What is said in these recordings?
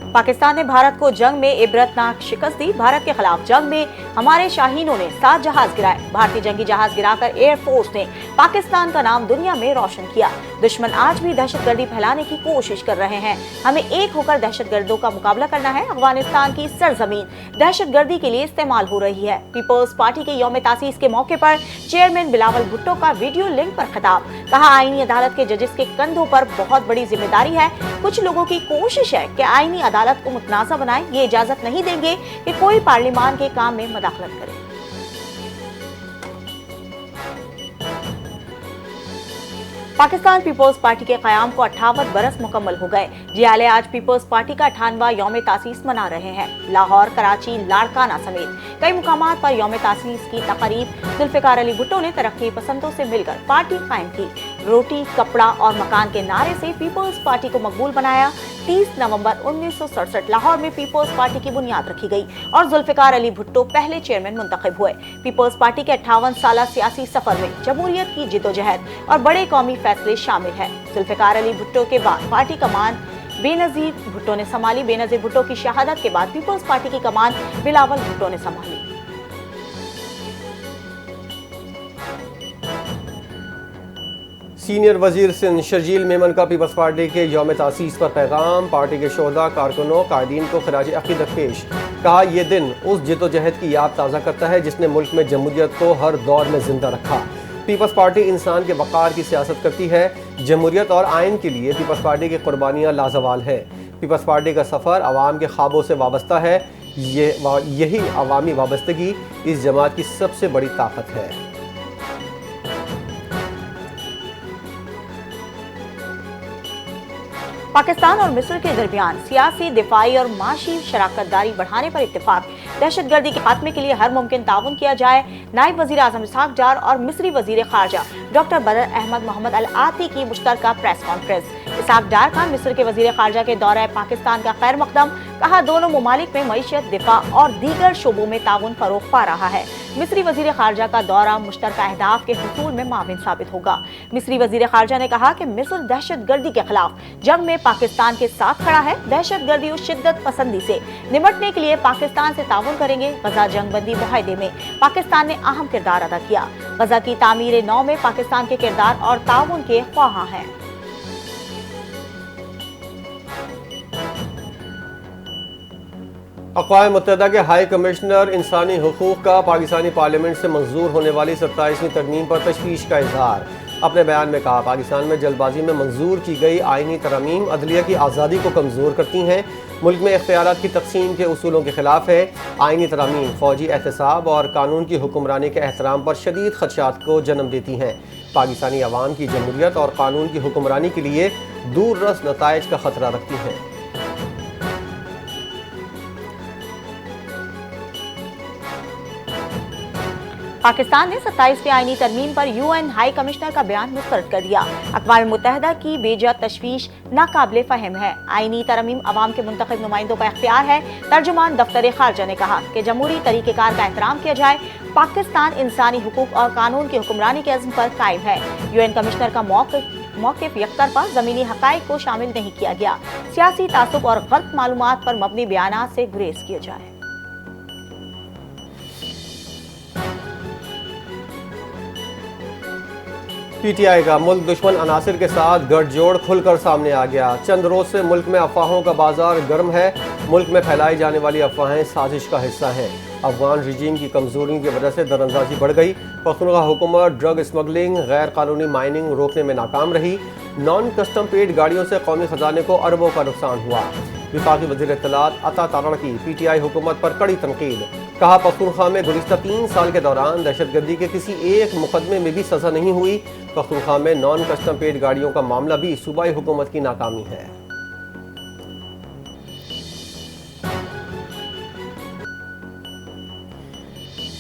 पाकिस्तान ने भारत को जंग में इबरतनाक शिकस्त दी। भारत के खिलाफ जंग में हमारे शाहीनों ने 7 जहाज गिराए। भारतीय जंगी जहाज गिराकर एयरफोर्स ने पाकिस्तान का नाम दुनिया में रोशन किया। दुश्मन आज भी दहशतगर्दी फैलाने की कोशिश कर रहे हैं। हमें एक होकर दहशतगर्दों का मुकाबला करना है। अफगानिस्तान की सरजमीन दहशतगर्दी के लिए इस्तेमाल हो रही है। पीपल्स पार्टी के यौम तासीस के मौके पर चेयरमैन बिलावल भुट्टो का वीडियो लिंक पर खिताब। कहा, आईनी अदालत के जजेस के कंधों पर बहुत बड़ी जिम्मेदारी है। कुछ लोगों की कोशिश है कि आईनी अदालत को मुतनाज़ा बनाए। ये इजाजत नहीं देंगे कि कोई पार्लियामान के काम में मदाखलत करे। पाकिस्तान पीपल्स पार्टी के क़याम को 58 बरस मुकम्मल हो गए। जियाले आज पीपल्स पार्टी का 98वां यौम तासीस मना रहे हैं। लाहौर, कराची, लाड़काना समेत कई मुकामात पर यौम तासीस की तकरीब जुल्फ़िकार अली भुट्टो ने तरक्की पसंदों से मिलकर पार्टी कायम की। रोटी, कपड़ा और मकान के नारे से पीपल्स पार्टी को मकबूल बनाया। 30 नवंबर 1967 लाहौर में पीपल्स पार्टी की बुनियाद रखी गई और जुल्फ़िकार अली भुट्टो पहले चेयरमैन मुंतखब हुए। पीपल्स पार्टी के 58 साला सियासी सफर में जमहूरियत की जिद्दोजहद और बड़े कौमी फैसले शामिल है। जुल्फ़िकार अली भुट्टो के बाद पार्टी कमान बेनज़ीर भुट्टो ने संभाली। बेनज़ीर भुट्टो की शहादत के बाद पीपल्स पार्टी की कमान बिलावल भुट्टो ने संभाली। सीनियर वजीर सिंध शर्जील मेमन का पीपल्स पार्टी के यौम तासीस पर पैगाम। पार्टी के शोहदा, कारकुनों, कायदीन को खराज अक़ीदत पेश। कहा, यह दिन उस जिद्दोजहद की याद ताज़ा करता है जिसने मुल्क में जमहूरियत को हर दौर में जिंदा रखा। पीपल्स पार्टी इंसान के वक़ार की सियासत करती है। जमहूरियत और आइन के लिए पीपल्स पार्टी की कुर्बानियाँ लाजवाल है। पीपल्स पार्टी का सफ़र आवाम के ख्वाबों से वाबस्ता है। यही अवामी वाबस्तगी इस जमात की सबसे बड़ी ताकत है। पाकिस्तान और मिस्र के दरमियान सियासी, दिफाई और माशी शराकतदारी बढ़ाने पर इत्तेफाक। दहशतगर्दी के खात्मे के लिए हर मुमकिन ताउन किया जाए। नायब वज़ीर आज़म इसहाक डार और मिस्री वज़ीर ख़ारजा डॉक्टर बदर अहमद मोहम्मद अल आती की मुश्तरका प्रेस कॉन्फ्रेंस। इसहाक डार का मिस्र के वज़ीर ख़ारजा के दौरे पाकिस्तान का खैर मकदम। कहा, दोनों मुमालिक में मईशत, दिफा और दीगर शोबों में ताउन फ़रोग़ पा रहा है। मिस्री वज़ीर ख़ारजा का दौरा मुश्तरका अहदाफ के हुसूल में माविन साबित होगा। मिस्री वज़ीर ख़ारजा ने कहा कि मिस्र दहशतगर्दी के खिलाफ जंग में पाकिस्तान के साथ खड़ा है। दहशतगर्दी और शिद्दत पसंदी से निपटने के लिए पाकिस्तान से ताउन करेंगे। गजा जंगबंदी मुआहदे में पाकिस्तान ने अहम किरदार अदा किया। गजा की तामीर नौ में पाकिस्तान के किरदार और ताउन के ख्वाहां हैं। अक़वाम मुत्तहिदा के हाई कमिश्नर इंसानी हुकूक़ का पाकिस्तानी पार्लियामेंट से मंजूर होने वाली 27वीं तरमीम पर तशवीश का इजहार। अपने बयान में कहा, पाकिस्तान में जल्दबाजी में मंजूर की गई आइनी तरमीम अदलिया की आज़ादी को कमज़ोर करती हैं, मुल्क में इख्तियारात की तकसीम के उसूलों के खिलाफ है। आइनी तरमीम फ़ौजी एहतसाब और कानून की हुक्मरानी के एहतराम पर शदीद खदशात को जन्म देती हैं। पाकिस्तानी अवाम की जमहूरियत और कानून की हुक्मरानी के लिए दूर रस नताइज का खतरा रखती हैं। पाकिस्तान ने 27वीं आईनी तरमीम पर यूएन हाई कमिश्नर का बयान मुस्तरद कर दिया। अक़वाम मुत्तहिदा की बेजा तशवीश नाकाबिले फ़हम है। आईनी तरमीम अवाम के मुंतखब नुमाइंदों का इख्तियार है। तर्जुमान दफ्तर ख़ारजा ने कहा कि जमहूरी तरीक़ेकार का एहतराम किया जाए। पाकिस्तान इंसानी हुकूक और कानून की हुक्मरानी के अज़्म पर कायम है। यूएन कमिश्नर का मौक़िफ़ यकतरफ़ा ज़मीनी हक़ाइक़ को शामिल नहीं किया गया। सियासी तासुब और गलत मालूमात पर मबनी बयानात से गुरेज किया जाए। पीटीआई का मुल्क दुश्मन अनासिर के साथ गठजोड़ खुलकर सामने आ गया। चंद रोज से मुल्क में अफवाहों का बाजार गर्म है। मुल्क में फैलाई जाने वाली अफवाहें साजिश का हिस्सा हैं। अफगान रजीम की कमजोरी की वजह से दरअंदाजी बढ़ गई। पख्तूनख्वा हुकूमत ड्रग स्मगलिंग, गैर कानूनी माइनिंग रोकने में नाकाम रही। नॉन कस्टम पेड गाड़ियों से कौमी खजाने को अरबों का नुकसान हुआ। वफाकी वज़ीर इत्तलात अता तारण की पीटीआई हुकूमत पर कड़ी तनकीद। कहा, पख्तूनख्वा में गुज़िश्ता 3 साल के दौरान दहशतगर्दी के किसी एक मुकदमे में भी सज़ा नहीं हुई। पख्तूनख्वा में नॉन कस्टम पेड गाड़ियों का मामला भी सूबाई हुकूमत की नाकामी है।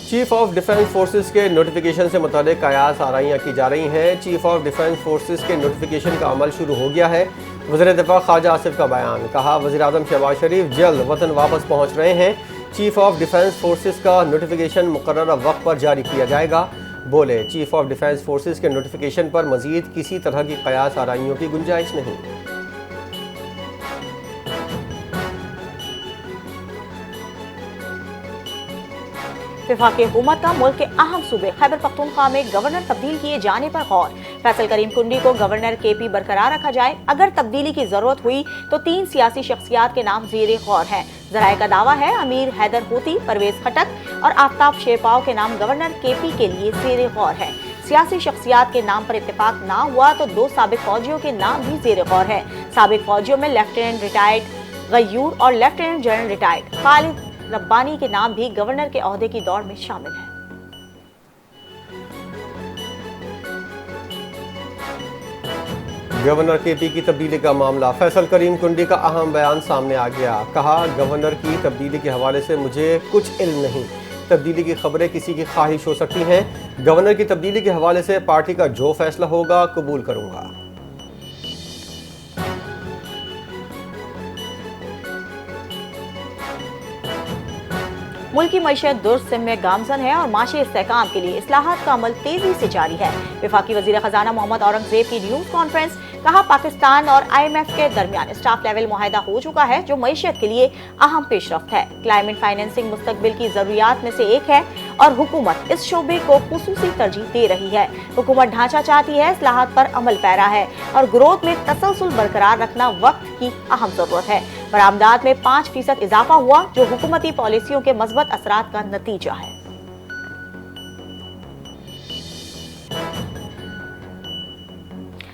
चीफ ऑफ डिफेंस फोर्सेस के नोटिफिकेशन से मुतालिक कयास आराइयाँ की जा रही हैं। चीफ ऑफ डिफेंस फोर्सेस के नोटिफिकेशन का अमल शुरू हो गया है। वज़ीर दिफा ख्वाजा आसिफ का बयान। कहा, वज़ीर आज़म शहबाज शरीफ जल्द वतन वापस पहुँच रहे हैं। चीफ ऑफ डिफेंस फोर्सेस का नोटिफिकेशन मुकर्रर वक्त पर जारी किया जाएगा। बोले, चीफ ऑफ डिफेंस फोर्सेस के नोटिफिकेशन पर मजीद किसी तरह की कयास आराइयों की गुंजाइश नहीं। वफाकी हुकूमत का मुल्क के अहम सूबे खैबर पख्तूनख्वा में गवर्नर तब्दील किए जाने पर गौर। फैसल करीम कुंडी को गवर्नर KP बरकरार रखा जाए। अगर तब्दीली की जरूरत हुई तो 3 सियासी शख्सियात के नाम ज़ेरे गौर हैं। जराए का दावा है अमीर हैदर होती, परवेज खटक और आफ्ताब शेरपाव के नाम गवर्नर KP के लिए ज़ेरे गौर है। सियासी शख्सियात के नाम पर इत्तेफाक ना हुआ तो 2 साबिक फौजियों के नाम भी ज़ेरे गौर है। साबिक फौजियों में लेफ्टिनेंट रिटायर्ड गयूर और lieutenant general retired Khalid Rabbani के नाम भी गवर्नर के ओहदे की दौड़ में शामिल है। गवर्नर KP की तब्दीली का मामला, फैसल करीम कुंडी का अहम बयान सामने आ गया। कहा, गवर्नर की तब्दीली के हवाले से मुझे कुछ इल्म नहीं। तब्दीली की खबरें किसी की ख्वाहिश हो सकती हैं। गवर्नर की तब्दीली के हवाले से पार्टी का जो फैसला होगा कबूल करूंगा। मुल्क की मईशत दुरुस्त में गामजन है और माशी इस्तेहकाम के लिए इस्लाहात का अमल तेजी से जारी है। वफाकी वजीर खजाना मोहम्मद औरंगजेब की न्यूज़ कॉन्फ्रेंस। कहा, पाकिस्तान और IMF के दरमियान स्टाफ लेवल मुआहिदा हो चुका है जो मईशत के लिए अहम पेशरफ्त है। क्लाइमेट फाइनेंसिंग मुस्तकबिल की जरूरियात में से एक है और हुकूमत इस शोबे को खुसूसी तरजीह दे रही है। हुकूमत ढांचा चाहती है, इस्लाहात पर अमल पैरा है और ग्रोथ में तसलसल बरकरार रखना वक्त की अहम जरूरत है। बरामदात में 5% इजाफा हुआ जो हुकूमती पॉलिसियों के मजबूत असरात का नतीजा है।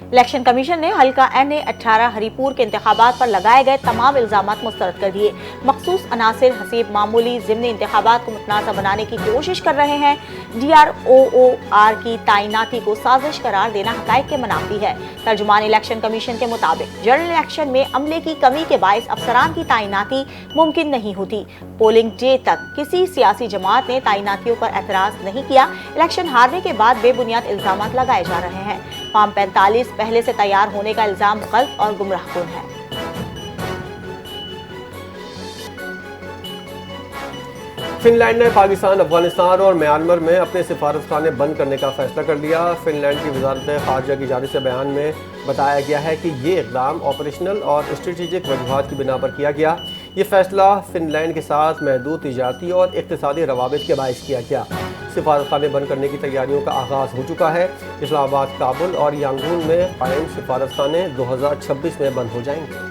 इलेक्शन कमीशन ने हल्का NA 18 हरीपुर के इंतखाबात पर लगाए गए तमाम इल्जामात मुस्तरद कर दिए। मखसूस अनासिर हसीब मामूली ज़िमनी इंतखाबात को मुतनाज़ा बनाने की कोशिश कर रहे हैं। DROOR की तैनाती को साजिश करार देना हक़ाइक़ के मुनाफी है। तर्जुमान इलेक्शन कमीशन के मुताबिक जनरल इलेक्शन में अमले की कमी के बायस अफसरान की तैनाती मुमकिन नहीं होती। पोलिंग डे तक किसी सियासी जमात ने तैनातियों पर एतराज़ नहीं किया। इलेक्शन हारने के बाद बेबुनियाद इल्जामात लगाए जा रहे हैं। फॉर्म 45 पहले से तैयार होने का इल्जाम गलत और गुमराहकुन है। फिनलैंड ने पाकिस्तान, अफगानिस्तान और म्यांमार में अपने सिफारतखाने बंद करने का फैसला कर लिया। फिनलैंड की वजारत खारजा की जानिब से बयान में बताया गया है कि ये इक़दाम ऑपरेशनल और स्ट्रेटेजिक वजूहात की बिना पर किया गया। ये फैसला फिनलैंड के साथ महदूद तिजारती और इक़्तिसादी रवाबित के बायस किया गया। सिफारतखाने बंद करने की तैयारियों का आगाज़ हो चुका है। इस्लामाबाद, काबुल और यांगून में कायम सिफारतखाने 2026 में बंद हो जाएंगे।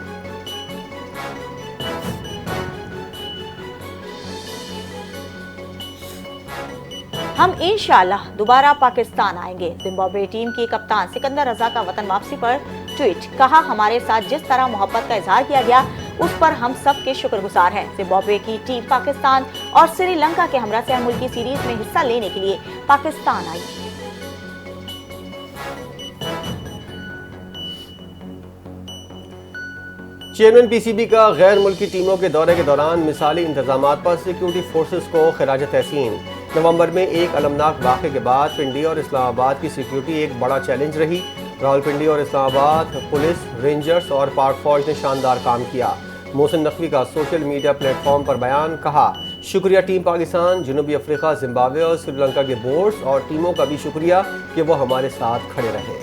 हम इंशाअल्लाह दोबारा पाकिस्तान आएंगे। जिम्बाब्वे टीम की कप्तान सिकंदर रजा का वतन वापसी पर ट्वीट। कहा, हमारे साथ जिस तरह मोहब्बत का इजहार किया गया उस पर हम सब के शुक्रगुजार हैं। जिम्बाब्वे की टीम पाकिस्तान और श्रीलंका के हमरा से मुल्की सीरीज में हिस्सा लेने के लिए पाकिस्तान आई। चेयरमैन PCB का गैर मुल्की टीमों के दौरे के दौरान मिसाली इंतजामात पर सिक्योरिटी फोर्सेस को खिराज तहसीन। नवंबर में एक अलमनाक वाक़े के बाद पिंडी और इस्लामाबाद की सिक्योरिटी एक बड़ा चैलेंज रही। रावलपिंडी और इस्लामाबाद पुलिस, रेंजर्स और पाक फौज ने शानदार काम किया। मोहसिन नकवी का सोशल मीडिया प्लेटफॉर्म पर बयान। कहा, शुक्रिया टीम पाकिस्तान, जनूबी अफ्रीका, जिम्बाब्वे और श्रीलंका के बोर्ड्स और टीमों का भी शुक्रिया कि वो हमारे साथ खड़े रहे।